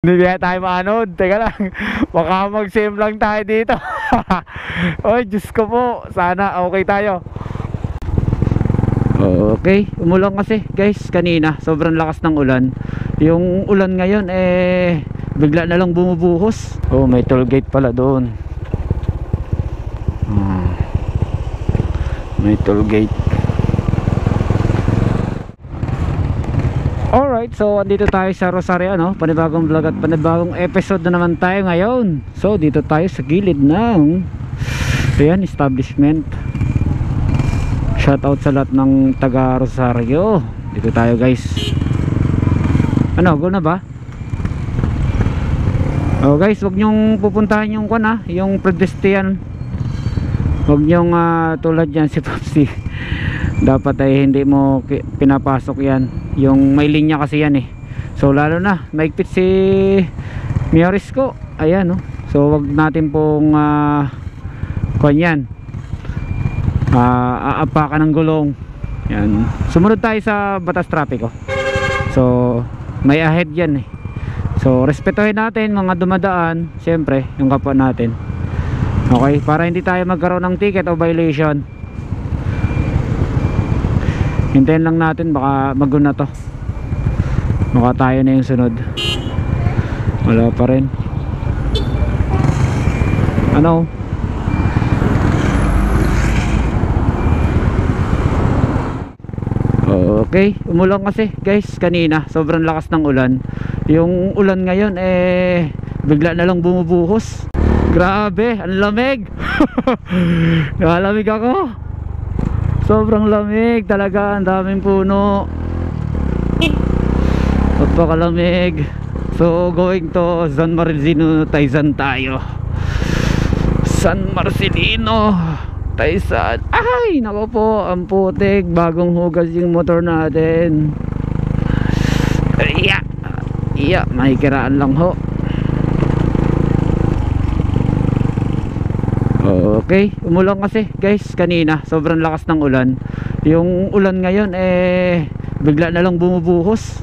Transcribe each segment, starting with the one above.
Hindi kaya tayo maanod. Teka lang. Baka mag-save lang tayo dito. Oy, Diyos ko po. Sana okay tayo. Okay, umulan kasi guys kanina. Sobrang lakas ng ulan. Yung ulan ngayon bigla na lang bumubuhos. Oh, may toll gate pala doon. May toll gate. Alright, so andito tayo sa Rosario, no? Panibagong vlog at panibagong episode na naman tayo ngayon. So dito tayo sa gilid ng ayan, establishment. Shout out sa lahat ng taga Rosario. Dito tayo guys. Ano, go na ba? Oh guys, wag nyong pupuntahan yung yung pedestrian. Wag nyong tulad yan si Popsi. Dapat ay hindi mo pinapasok yan. Yung may linya kasi yan So lalo na maigpit si Mioris ko. Ayan, no? So wag natin pong kanyan aapakan ng gulong. Yan. Sumunod tayo sa batas trapiko. So may ahead yan So respetuhin natin mga dumadaan. Siyempre yung kapwa natin. Okay, para hindi tayo magkaroon ng ticket o violation. Hintayin lang natin, baka maguna to. Baka tayo na yung sunod. Wala pa rin. Ano? Okay, umulan kasi guys kanina. Sobrang lakas ng ulan. Yung ulan ngayon bigla na lang bumubuhos. Grabe, ang lamig. Nalamig ako. Sobrang lamig talaga, ang daming puno. Napakalamig. So going to San Marcelino, Taysan tayo. San Marcelino, Taysan. Ay, nako po, ang putik. Bagong hugas yung motor natin. Iya, makikiraan lang ho. Okay, umulan kasi guys kanina. Sobrang lakas ng ulan. Yung ulan ngayon bigla na lang bumubuhos.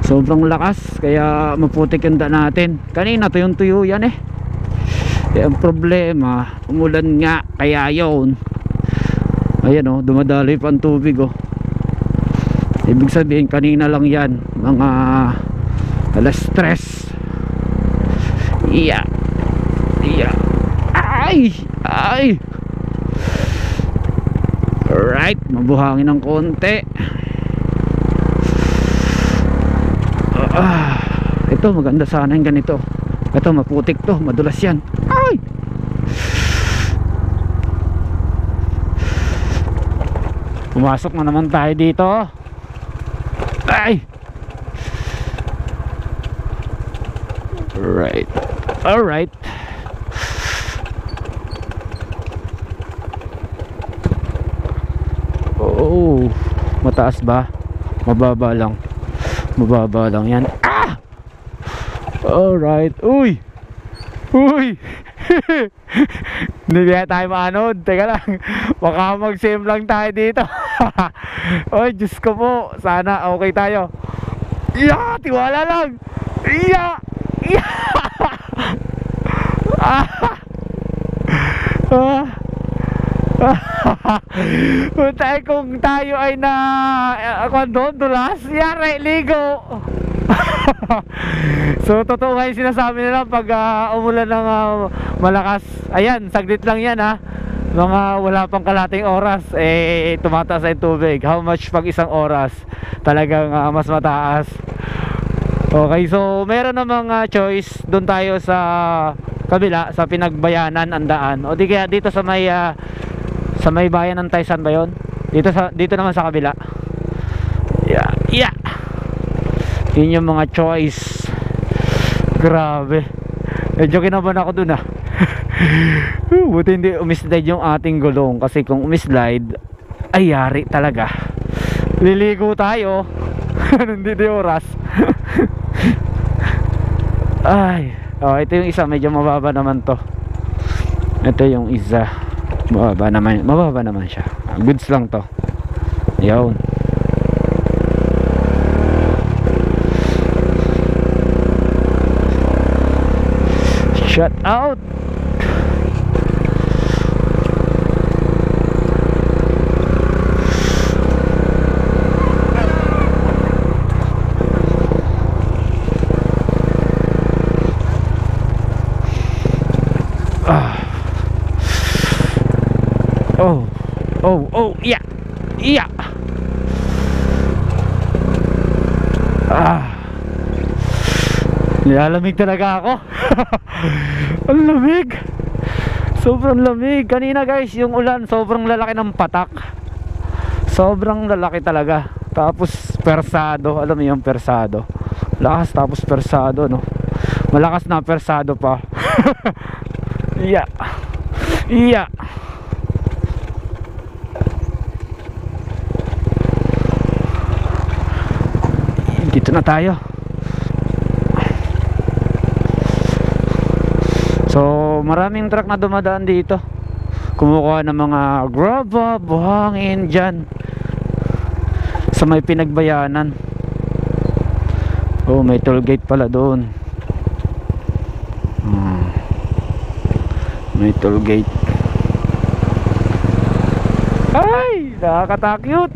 Sobrang lakas, kaya maputik yung daan natin. Kanina tuyong-tuyo yan ang problema, umulan nga, kaya yun. Ayan dumadaloy pa ang tubig Ibig sabihin kanina lang yan, mga alas 3. Iya. Ay. Alright, mabuhangin ng konti. Ito maganda sana yung ganito. Ito maputik to, madulas yan. Ay! Pumasok na naman tayo dito. Ay! Alright. Oh, mataas ba? Mababa lang yan. Alright. Uy. Hindi kaya tayo maanod. Teka lang. Baka mag-save lang tayo dito. Oy, Diyos ko po. Sana okay tayo. Tiwala lang. Puntay kung tayo ay dulas, yari, ligo. So totoo nga yung sinasabi nila pag umulan ng malakas. Ayan, saglit lang yan mga wala pang kalating oras tumataas ang tubig. How much pag isang oras? Talagang mas mataas. Okay, so meron namang choice. Doon tayo sa kabila, sa Pinagbayanan ang daan. O di kaya dito sa may bayan ng Taysan ba yun? Dito naman sa kabila. Yeah. Yun yung mga choice. Grabe. Medyo kinabahan ako dun Buti hindi umislide yung ating gulong. Kasi kung umislide ay yari talaga. Liligo tayo. Hindi di oras. Ay. Ito yung isa, medyo mababa naman to. Ito yung isa. Mababa naman siya. Goods lang to. Yun. . Shut out. Oh, yeah. Yeah. Nilalamig talaga ako. Ang lamig. Sobrang lamig. Kanina guys, yung ulan sobrang lalaki ng patak. Sobrang lalaki talaga. Tapos persado, alam mo yung persado. Lakas tapos persado, no. Malakas na persado pa. Yeah. Yeah. Dito na tayo. So maraming truck na dumadaan dito, kumukuha ng mga graba, buhangin dyan sa may pinagbayanan. Oh, may toll gate pala doon. May toll gate. Ay, nakakatakot.